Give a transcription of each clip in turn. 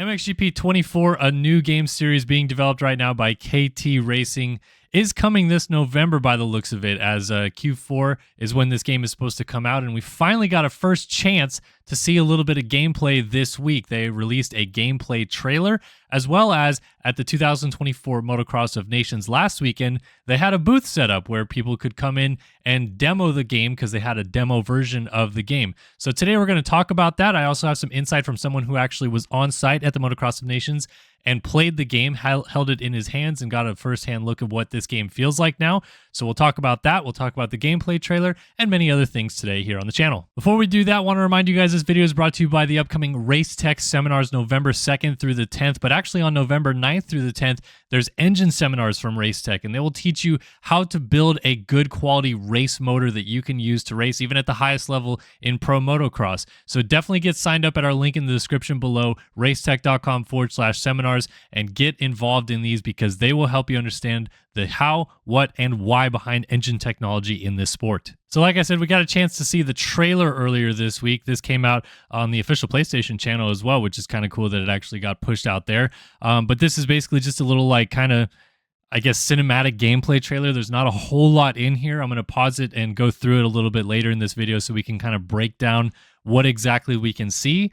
MXGP 24, a new game series being developed right now by KT Racing, is coming this November by the looks of it, as Q4 is when this game is supposed to come out, and we finally got a first chance to see a little bit of gameplay this week. They released a gameplay trailer, as well as at the 2024 Motocross of Nations last weekend, they had a booth set up where people could come in and demo the game because they had a demo version of the game. So today we're going to talk about that. I also have some insight from someone who actually was on site at the Motocross of Nations and played the game, held it in his hands, and got a first-hand look of what this game feels like now. So we'll talk about that. We'll talk about the gameplay trailer and many other things today here on the channel. Before we do that, I want to remind you guys this video is brought to you by the upcoming Race Tech seminars November 2nd through the 10th, but actually on November 9th through the 10th, there's engine seminars from Race Tech, and they will teach you how to build a good quality race motor that you can use to race even at the highest level in pro motocross. So definitely get signed up at our link in the description below, racetech.com/seminars, and get involved in these because they will help you understand the how, what, and why behind engine technology in this sport. So like I said, we got a chance to see the trailer earlier this week. This came out on the official PlayStation channel as well, which is kind of cool that it actually got pushed out there. But this is basically just a little like kind of, I guess, cinematic gameplay trailer. There's not a whole lot in here. I'm going to pause it and go through it a little bit later in this video so we can kind of break down what exactly we can see.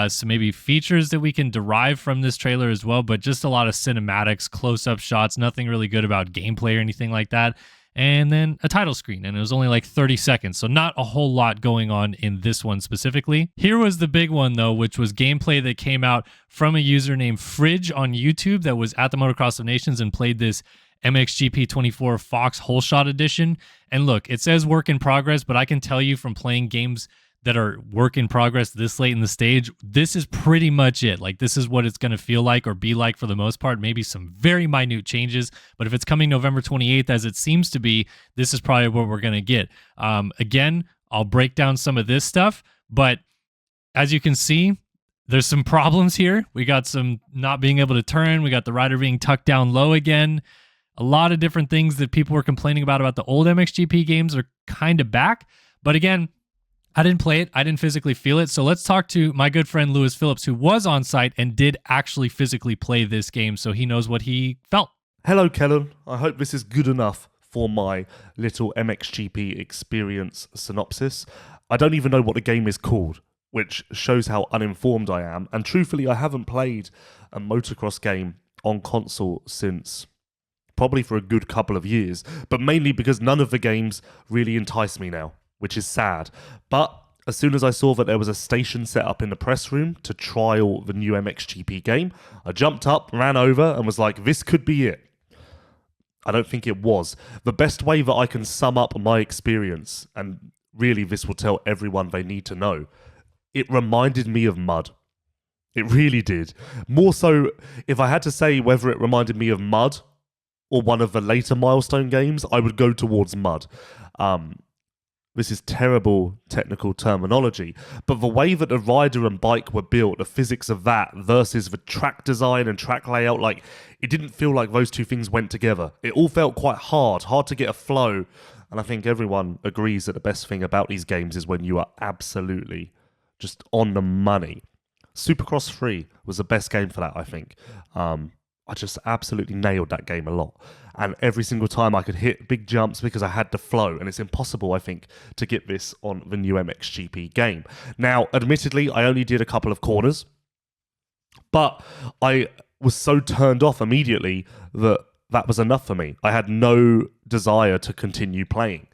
So maybe features that we can derive from this trailer as well, but just a lot of cinematics, close-up shots, nothing really good about gameplay or anything like that. And then a title screen, and it was only like 30 seconds, so not a whole lot going on in this one specifically. Here was the big one, though, which was gameplay that came out from a user named Fridge on YouTube that was at the Motocross of Nations and played this MXGP 24 Fox Whole Shot Edition. And look, it says work in progress, but I can tell you from playing games that are work in progress this late in the stage, this is pretty much it. Like, this is what it's going to feel like or be like for the most part. Maybe some very minute changes, but if it's coming November 28th, as it seems to be, this is probably what we're going to get. Again, I'll break down some of this stuff, but as you can see, there's some problems here. We got some not being able to turn. We got the rider being tucked down low again. A lot of different things that people were complaining about the old MXGP games are kind of back. But again, I didn't play it. I didn't physically feel it. So let's talk to my good friend Lewis Phillips, who was on site and did actually physically play this game, so he knows what he felt. Hello, Kellen. I hope this is good enough for my little MXGP experience synopsis. I don't even know what the game is called, which shows how uninformed I am. And truthfully, I haven't played a motocross game on console since probably for a good couple of years, but mainly because none of the games really entice me now, which is sad. But as soon as I saw that there was a station set up in the press room to trial the new MXGP game, I jumped up, ran over, and was like, this could be it. I don't think it was. The best way that I can sum up my experience, and really this will tell everyone they need to know, it reminded me of Mud. It really did. More so, if I had to say whether it reminded me of Mud or one of the later Milestone games, I would go towards Mud. This is terrible technical terminology, but the way that the rider and bike were built, the physics of that versus the track design and track layout, like, it didn't feel like those two things went together. It all felt quite hard to get a flow, and I think everyone agrees that the best thing about these games is when you are absolutely just on the money. Supercross 3 was the best game for that, I think. I just absolutely nailed that game a lot. And every single time I could hit big jumps because I had the flow. And it's impossible, I think, to get this on the new MXGP game. Now, admittedly, I only did a couple of corners. But I was so turned off immediately that that was enough for me. I had no desire to continue playing.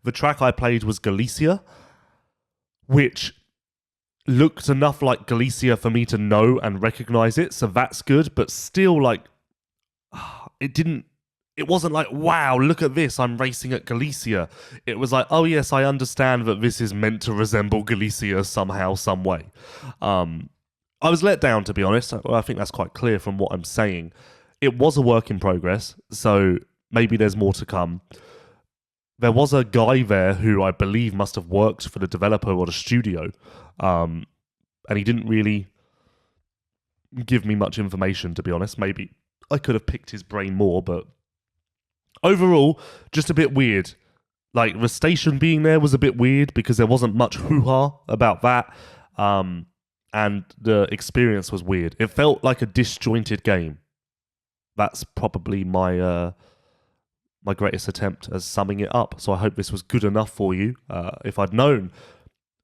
The track I played was Galicia, which looked enough like Galicia for me to know and recognize it, so that's good, but still, like, it wasn't like, wow, look at this, I'm racing at Galicia. It was like, oh yes, I understand that this is meant to resemble Galicia somehow, some way. I was let down, to be honest. I think that's quite clear from what I'm saying. It was a work in progress, so maybe there's more to come. There was a guy there who I believe must have worked for the developer or the studio, and he didn't really give me much information, to be honest. Maybe I could have picked his brain more, but overall, just a bit weird. Like, the station being there was a bit weird because there wasn't much hoo-ha about that. and the experience was weird. It felt like a disjointed game. That's probably my greatest attempt as summing it up. So I hope this was good enough for you. If I'd known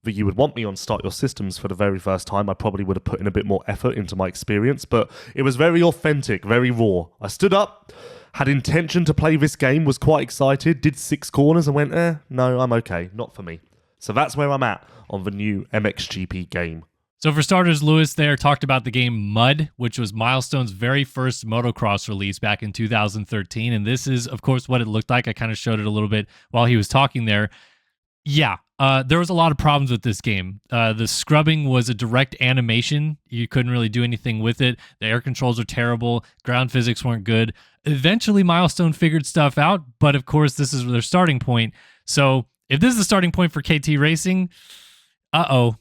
that you would want me on Start Your Systems for the very first time, I probably would have put in a bit more effort into my experience, but it was very authentic, very raw. I stood up, had intention to play this game, was quite excited, did 6 corners and went, no, I'm okay, not for me. So that's where I'm at on the new MXGP game. So for starters, Lewis there talked about the game Mud, which was Milestone's very first motocross release back in 2013. And this is, of course, what it looked like. I kind of showed it a little bit while he was talking there. Yeah, there was a lot of problems with this game. The scrubbing was a direct animation. You couldn't really do anything with it. The air controls are terrible. Ground physics weren't good. Eventually, Milestone figured stuff out, but of course, this is their starting point. So if this is the starting point for KT Racing,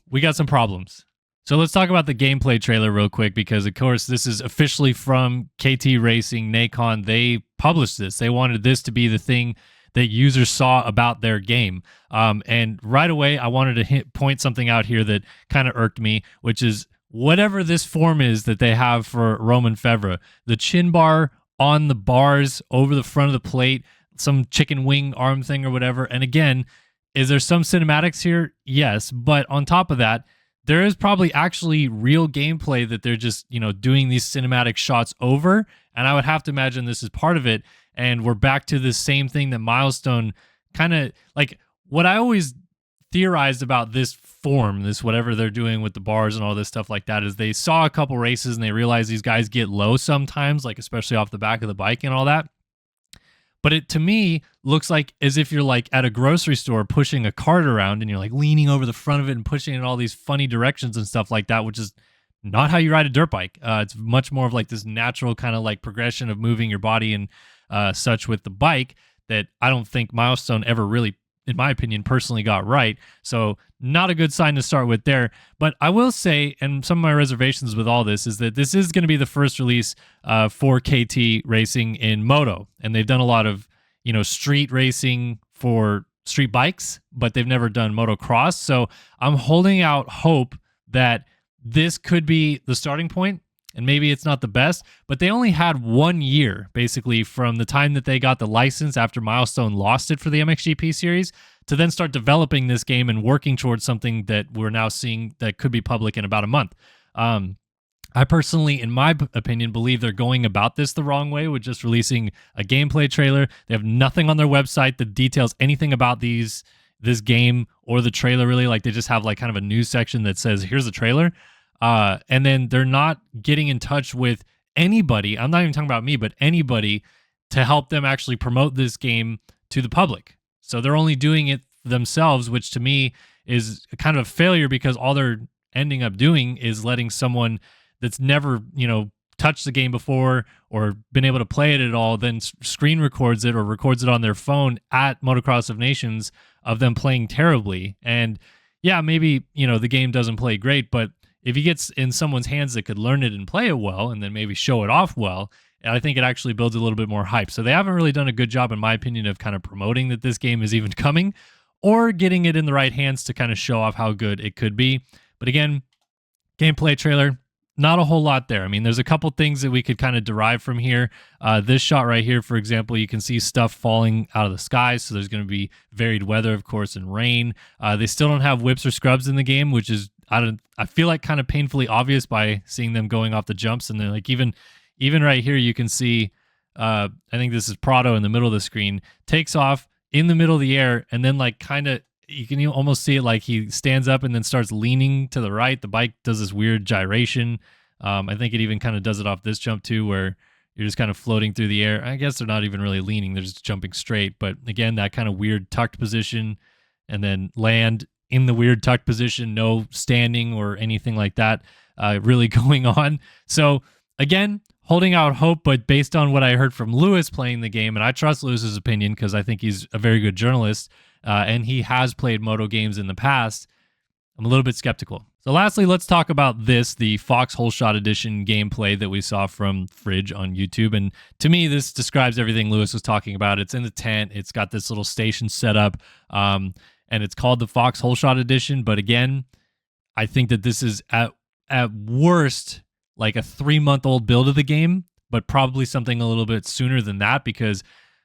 we got some problems. So let's talk about the gameplay trailer real quick, because of course this is officially from KT Racing, Nacon. They published this. They wanted this to be the thing that users saw about their game. And right away, I wanted to point something out here that kind of irked me, which is whatever this form is that they have for Romain Febvre, the chin bar on the bars over the front of the plate, some chicken wing arm thing or whatever. And again, is there some cinematics here? Yes. But on top of that, there is probably actually real gameplay that they're just, doing these cinematic shots over. And I would have to imagine this is part of it. And we're back to the same thing that Milestone kind of like what I always theorized about this form, this whatever they're doing with the bars and all this stuff like that, is they saw a couple races and they realized these guys get low sometimes, like especially off the back of the bike and all that. But it, to me, looks like as if you're like at a grocery store pushing a cart around and you're like leaning over the front of it and pushing it in all these funny directions and stuff like that, which is not how you ride a dirt bike. It's much more of like this natural kind of like progression of moving your body and such with the bike that I don't think Milestone ever really, in my opinion, personally got right. So not a good sign to start with there. But I will say, and some of my reservations with all this is that this is going to be the first release for KT Racing in Moto. And they've done a lot of, street racing for street bikes, but they've never done motocross. So I'm holding out hope that this could be the starting point. And maybe it's not the best, but they only had 1 year, basically, from the time that they got the license after Milestone lost it for the MXGP series to then start developing this game and working towards something that we're now seeing that could be public in about a month. I personally, in my opinion, believe they're going about this the wrong way with just releasing a gameplay trailer. They have nothing on their website that details anything about this game or the trailer, really. Like, they just have like kind of a news section that says, here's the trailer. And then they're not getting in touch with anybody. I'm not even talking about me, but anybody to help them actually promote this game to the public. So they're only doing it themselves, which to me is kind of a failure, because all they're ending up doing is letting someone that's never, touched the game before or been able to play it at all, then screen records it or records it on their phone at Motocross of Nations of them playing terribly. And yeah, maybe, the game doesn't play great, but if he gets in someone's hands that could learn it and play it well and then maybe show it off well, I think it actually builds a little bit more hype. So they haven't really done a good job, in my opinion, of kind of promoting that this game is even coming or getting it in the right hands to kind of show off how good it could be. But again, gameplay trailer, not a whole lot there. I mean, there's a couple things that we could kind of derive from here. This shot right here, for example, you can see stuff falling out of the sky. So there's going to be varied weather, of course, and rain. They still don't have whips or scrubs in the game, which is, I feel like kind of painfully obvious by seeing them going off the jumps. And then like even right here, you can see, I think this is Prado in the middle of the screen, takes off in the middle of the air. And then like kind of, you can almost see it like he stands up and then starts leaning to the right. The bike does this weird gyration. I think it even kind of does it off this jump too, where you're just kind of floating through the air. I guess they're not even really leaning. They're just jumping straight. But again, that kind of weird tucked position, and then land in the weird tucked position, no standing or anything like that really going on. So again, holding out hope, but based on what I heard from Lewis playing the game, and I trust Lewis's opinion because I think he's a very good journalist, and he has played moto games in the past, I'm a little bit skeptical. So lastly, let's talk about the Fox Whole Shot Edition gameplay that we saw from Fridge on YouTube. And to me, this describes everything Lewis was talking about. It's in the tent. It's got this little station set up, and it's called the Fox Whole Shot Edition. But again, I think that this is at worst like a 3-month-old build of the game, but probably something a little bit sooner than that because,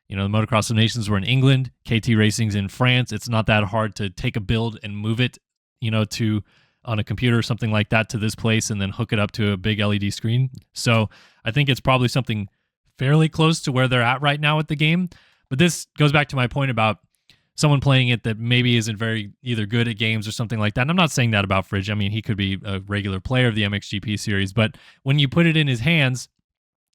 the Motocross of Nations were in England, KT Racing's in France. It's not that hard to take a build and move it, to on a computer or something like that to this place and then hook it up to a big LED screen. So I think it's probably something fairly close to where they're at right now with the game. But this goes back to my point about someone playing it that maybe isn't very either good at games or something like that. And I'm not saying that about Fridge. I mean, he could be a regular player of the MXGP series, but when you put it in his hands,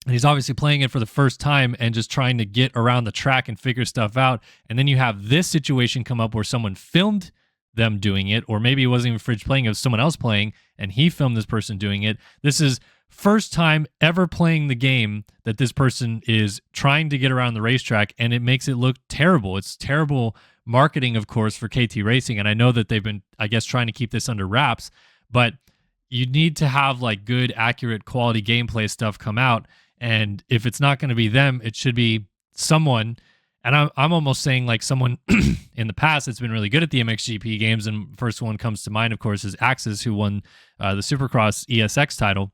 and he's obviously playing it for the first time and just trying to get around the track and figure stuff out. And then you have this situation come up where someone filmed them doing it, or maybe it wasn't even Fridge playing, it was someone else playing, and he filmed this person doing it. This is first time ever playing the game that this person is trying to get around the racetrack, and it makes it look terrible. It's terrible marketing, of course, for KT Racing, and I know that they've been, I guess, trying to keep this under wraps, but you need to have like good, accurate, quality gameplay stuff come out. And if it's not going to be them, it should be someone. And I'm almost saying like someone in the past that's been really good at the MXGP games. And first one comes to mind, of course, is Axis, who won the Supercross ESX title.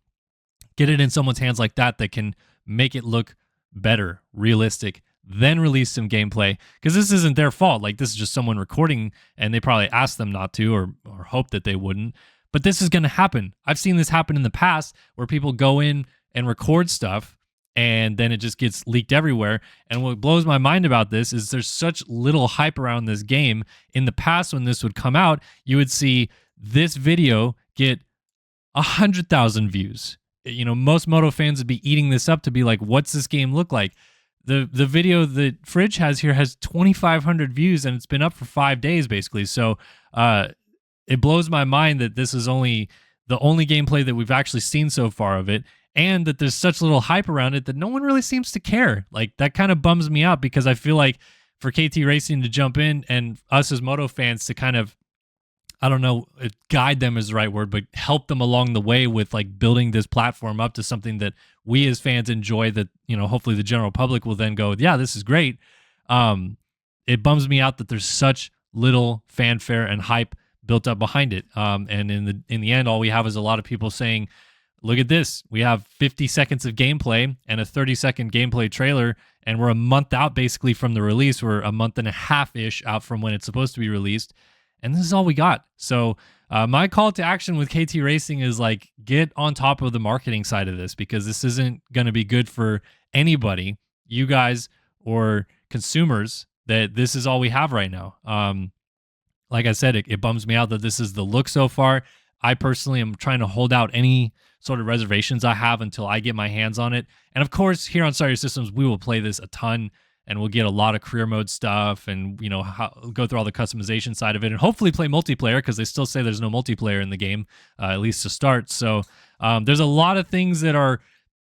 Get it in someone's hands like that can make it look better, realistic, then release some gameplay. Because this isn't their fault. Like, this is just someone recording, and they probably asked them not to or hope that they wouldn't. But this is going to happen. I've seen this happen in the past where people go in and record stuff and then it just gets leaked everywhere. And what blows my mind about this is there's such little hype around this game. In the past, when this would come out, you would see this video get 100,000 views. Most Moto fans would be eating this up to be like, what's this game look like? The video that Fridge has here has 2,500 views, and it's been up for 5 days basically. So it blows my mind that this is the only gameplay that we've actually seen so far of it, and that there's such little hype around it that no one really seems to care. Like, that kind of bums me out because I feel like for KT Racing to jump in and us as Moto fans to kind of, I don't know, guide them is the right word, but help them along the way with like building this platform up to something that we as fans enjoy, that, hopefully the general public will then go, yeah, this is great. It bums me out that there's such little fanfare and hype built up behind it. And in the end, all we have is a lot of people saying, look at this. We have 50 seconds of gameplay and a 30-second gameplay trailer, and we're a month out basically from the release. We're a month and a half-ish out from when it's supposed to be released, and this is all we got. So my call to action with KT Racing is like, get on top of the marketing side of this, because this isn't going to be good for anybody, you guys or consumers, that this is all we have right now. Like I said, it bums me out that this is the look so far. I personally am trying to hold out any sort of reservations I have until I get my hands on it. And of course, here on Sorry Systems, we will play this a ton, and we'll get a lot of career mode stuff, and go through all the customization side of it, and hopefully play multiplayer, because they still say there's no multiplayer in the game, at least to start. So there's a lot of things that are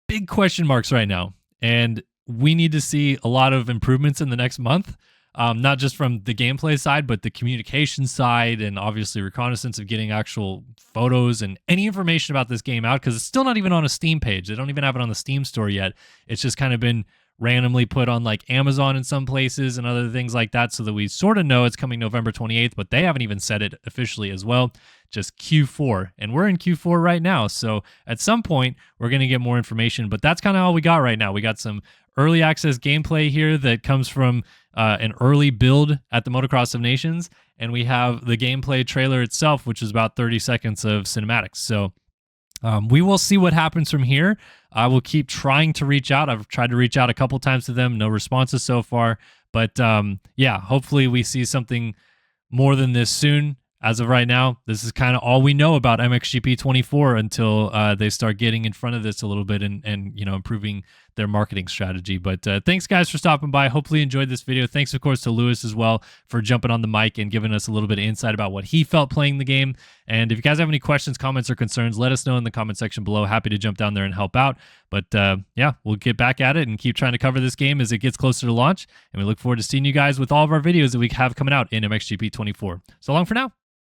big question marks right now, and we need to see a lot of improvements in the next month. Not just from the gameplay side, but the communication side, and obviously reconnaissance of getting actual photos and any information about this game out, because it's still not even on a Steam page. They don't even have it on the Steam store yet. It's just kind of been randomly put on like Amazon in some places and other things like that, so that we sort of know it's coming November 28th, but they haven't even said it officially as well, just Q4. And we're in Q4 right now, so at some point we're going to get more information, but that's kind of all we got right now. We got some early access gameplay here that comes from an early build at the Motocross of Nations, and we have the gameplay trailer itself, which is about 30 seconds of cinematics. So we will see what happens from here. I will keep trying to reach out. I've tried to reach out a couple times to them. No responses so far. But yeah, hopefully we see something more than this soon. As of right now, this is kind of all we know about MXGP 24 until they start getting in front of this a little bit and improving their marketing strategy. But thanks, guys, for stopping by. Hopefully you enjoyed this video. Thanks, of course, to Lewis as well for jumping on the mic and giving us a little bit of insight about what he felt playing the game. And if you guys have any questions, comments, or concerns, let us know in the comment section below. Happy to jump down there and help out. But yeah, we'll get back at it and keep trying to cover this game as it gets closer to launch. And we look forward to seeing you guys with all of our videos that we have coming out in MXGP 24. So long for now.